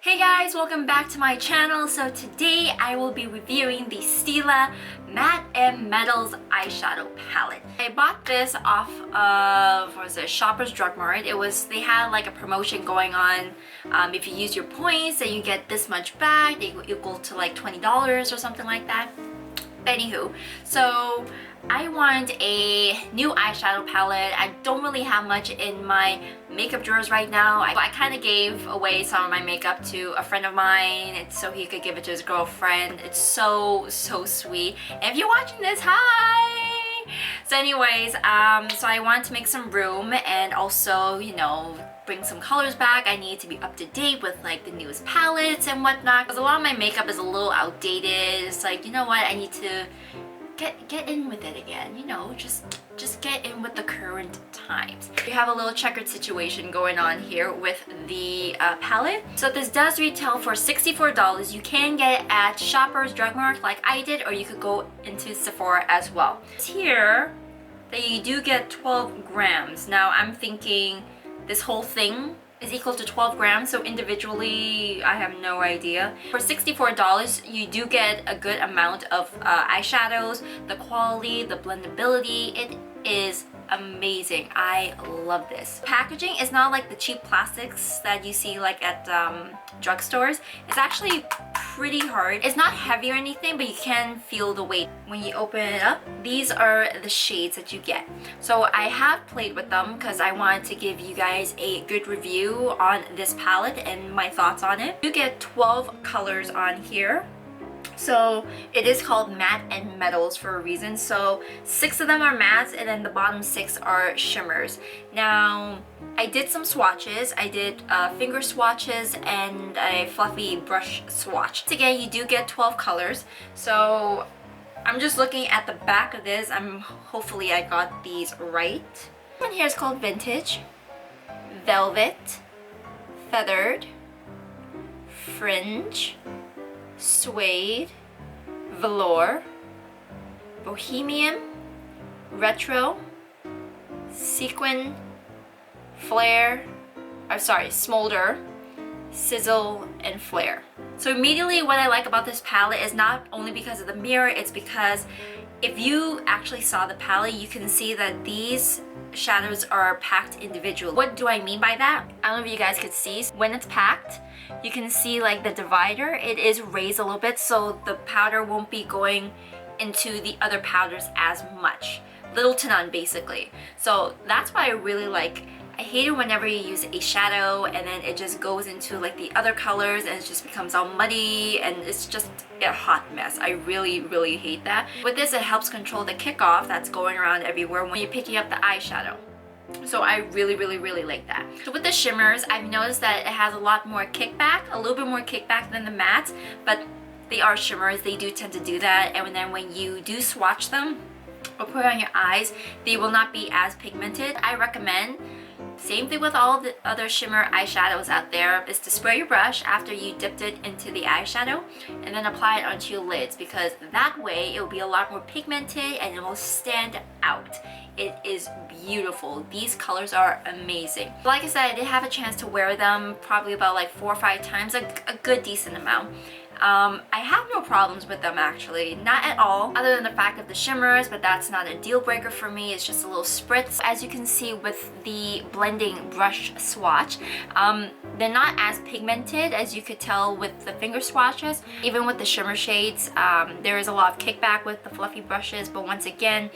Hey guys, welcome back to my channel. So today I will be reviewing the Stila Matte and Metals eyeshadow palette. I bought this off of, what was it, Shoppers Drug Mart. They had like a promotion going on. If you use your points, then you get this much back. They equal to like $20 or something like that. Anywho, so I want a new eyeshadow palette. I don't really have much in my makeup drawers right now. I kind of gave away some of my makeup to a friend of mine so he could give it to his girlfriend. It's so sweet. And if you're watching this, hi! So anyways, so I want to make some room and also, you know, bring some colors back. I need to be up to date with like the newest palettes and whatnot, because a lot of my makeup is a little outdated. It's like, you know what, I need to get in with it again, you know, just get in with the current times. We have a little checkered situation going on here with the palette. So this does retail for $64. You can get it at Shoppers Drug Mart like I did, or you could go into Sephora as well. It's here that you do get 12 grams. Now I'm thinking this whole thing is equal to 12 grams, so individually I have no idea. For $64 you do get a good amount of eyeshadows. The quality, the blendability, it is amazing. I love this. Packaging is not like the cheap plastics that you see like at drugstores. It's actually pretty hard. It's not heavy or anything, but you can feel the weight when you open it up. These are the shades that you get. So I have played with them because I wanted to give you guys a good review on this palette and my thoughts on it. You get 12 colors on here. So it is called matte and metals for a reason. So 6 of them are mattes and then the bottom 6 are shimmers. Now I did some swatches. I did finger swatches and a fluffy brush swatch. Again, you do get 12 colors. So I'm just looking at the back of this. Hopefully I got these right. One here is called Vintage, Velvet, Feathered, Fringe, Suede, Velour, Bohemian, Retro, Sequin, Flare, Smolder, Sizzle, and Flare. So immediately what I like about this palette is not only because of the mirror, it's because if you actually saw the palette, you can see that these shadows are packed individually. What do I mean by that? I don't know if you guys could see. When it's packed, you can see like the divider, it is raised a little bit, so the powder won't be going into the other powders as much. Little to none, basically. So that's why I really like. I hate it whenever you use a shadow and then it just goes into like the other colors and it just becomes all muddy and it's just a hot mess. I really hate that. With this, it helps control the kickoff that's going around everywhere when you're picking up the eyeshadow. So I really like that. So with the shimmers, I've noticed that it has a lot more kickback, a little bit more kickback than the mattes, but they are shimmers. They do tend to do that, and then when you do swatch them or put it on your eyes, they will not be as pigmented. I recommend, same thing with all the other shimmer eyeshadows out there, is to spray your brush after you dipped it into the eyeshadow and then apply it onto your lids, because that way it will be a lot more pigmented and it will stand out. It is beautiful. These colors are amazing. Like I said, I did have a chance to wear them probably about like 4 or 5 times, a good decent amount. I have no problems with them actually, not at all, other than the fact of the shimmers, but that's not a deal breaker for me. It's just a little spritz. As you can see with the blending brush swatch, they're not as pigmented as you could tell with the finger swatches. Even with the shimmer shades, there is a lot of kickback with the fluffy brushes, but once again,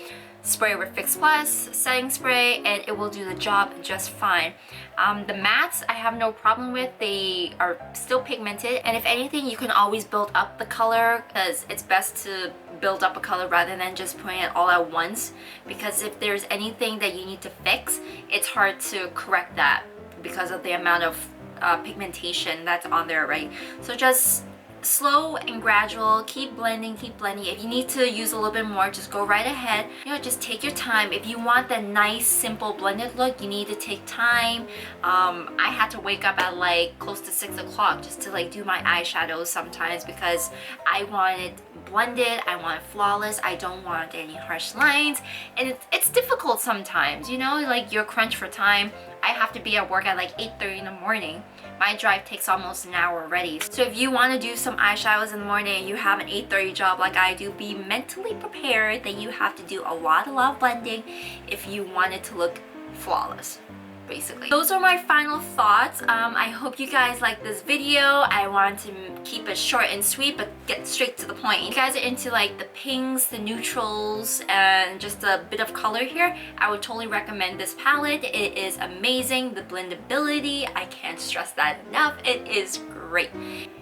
spray with Fix Plus setting spray and it will do the job just fine. The mattes I have no problem with. They are still pigmented, and if anything, you can always build up the color, because it's best to build up a color rather than just putting it all at once, because if there's anything that you need to fix, it's hard to correct that because of the amount of pigmentation that's on there, right? So just slow and gradual, keep blending. If you need to use a little bit more, just go right ahead. You know, just take your time. If you want that nice simple blended look, you need to take time. I had to wake up at like close to 6 o'clock just to like do my eyeshadows sometimes, because I want it blended, I want it flawless, I don't want any harsh lines, and it's difficult sometimes, you know, like you're crunched for time. I have to be at work at like 8:30 in the morning. My drive takes almost an hour already. So if you want to do some eyeshadows in the morning and you have an 8:30 job like I do, be mentally prepared that you have to do a lot of blending if you want it to look flawless. Basically. Those are my final thoughts. I hope you guys like this video. I want to keep it short and sweet but get straight to the point. If you guys are into like the pinks, the neutrals, and just a bit of color here, I would totally recommend this palette. It is amazing. The blendability, I can't stress that enough. It is great.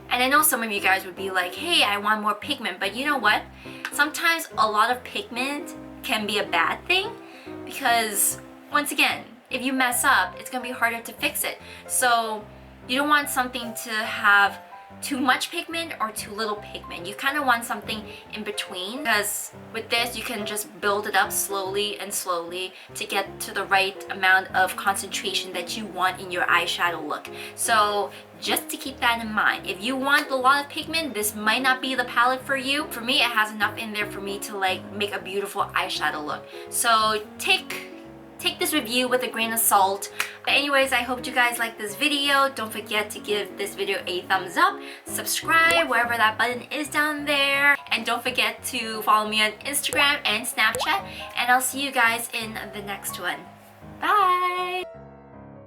And I know some of you guys would be like, hey, I want more pigment, but you know what? Sometimes a lot of pigment can be a bad thing because, once again, if you mess up, it's gonna be harder to fix it. So you don't want something to have too much pigment or too little pigment. You kind of want something in between, because with this you can just build it up slowly and slowly to get to the right amount of concentration that you want in your eyeshadow look. So just to keep that in mind, if you want a lot of pigment, this might not be the palette for you. For me, it has enough in there for me to like make a beautiful eyeshadow look. So take this review with a grain of salt. But anyways, I hope you guys like this video. Don't forget to give this video a thumbs up, subscribe wherever that button is down there, and don't forget to follow me on Instagram and Snapchat, and I'll see you guys in the next one. Bye!